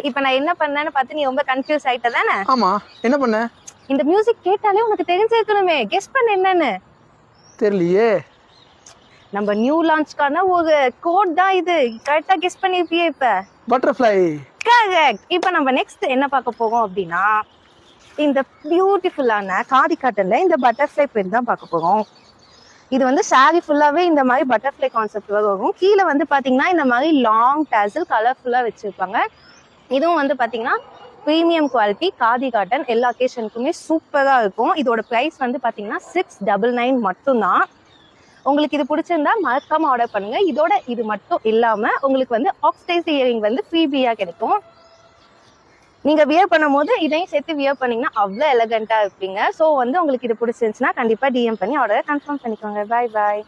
இப்ப நான் என்ன பண்ணேன்னு பார்த்து நீ ரொம்ப கன்ஃபியூஸ் ஆயிட்ட தானே? ஆமா, என்ன பண்ண? இந்த மியூசிக் கேட்டாலே உனக்கு தெரிஞ்சிருக்கணுமே. கெஸ் பண்ண என்னன்னு? தெரியலையே. நம்ம நியூ லான்ச்க்கான ஒரு கோட் தான் இது. கரெக்டா கெஸ் பண்ணிருப்பியே இப்ப. பட்டர்ஃப்ளை. கரெக்ட். இப்ப நம்ம நெக்ஸ்ட் என்ன பார்க்க போறோம் அப்படின்னா, இந்த பியூட்டிஃபுல்லான காதி காட்டன்ல இந்த பட்டர்ஃப்ளை பிரிண்ட் தான் பார்க்க போறோம். இது வந்து சாரி ஃபுல்லாவே இந்த மாதிரி பட்டர்ஃப்ளை கான்செப்ட் வரும். கீழே வந்து பாத்தீங்கன்னா இந்த மாதிரி லாங் டாசல் கலர்ஃபுல்லா வச்சிருப்பாங்க. இதுவும் வந்து பாத்தீங்கன்னா ப்ரீமியம் குவாலிட்டி காதி காட்டன். எல்லா அக்கேஷனுக்குமே சூப்பரா இருக்கும். இதோட பிரைஸ் வந்து பாத்தீங்கன்னா 699 மட்டும்தான். உங்களுக்கு இது பிடிச்சிருந்தா மறக்காம ஆர்டர் பண்ணுங்க. இதோட இது மட்டும் இல்லாம உங்களுக்கு வந்து ஆக்சிடைஸ் இயரிங் வந்து ஃப்ரீபியா கிடைக்கும். நீங்க வியர் பண்ணும் போது இதையும் சேர்த்து வியர் பண்ணீங்கன்னா அவ்வளவு எலகண்டா இருப்பீங்க. ஸோ வந்து உங்களுக்கு இது பிடிச்சிருந்துச்சுன்னா கண்டிப்பா டிஎம் பண்ணி ஆர்டரை கன்ஃபார்ம் பண்ணிக்கோங்க. பாய் பாய்.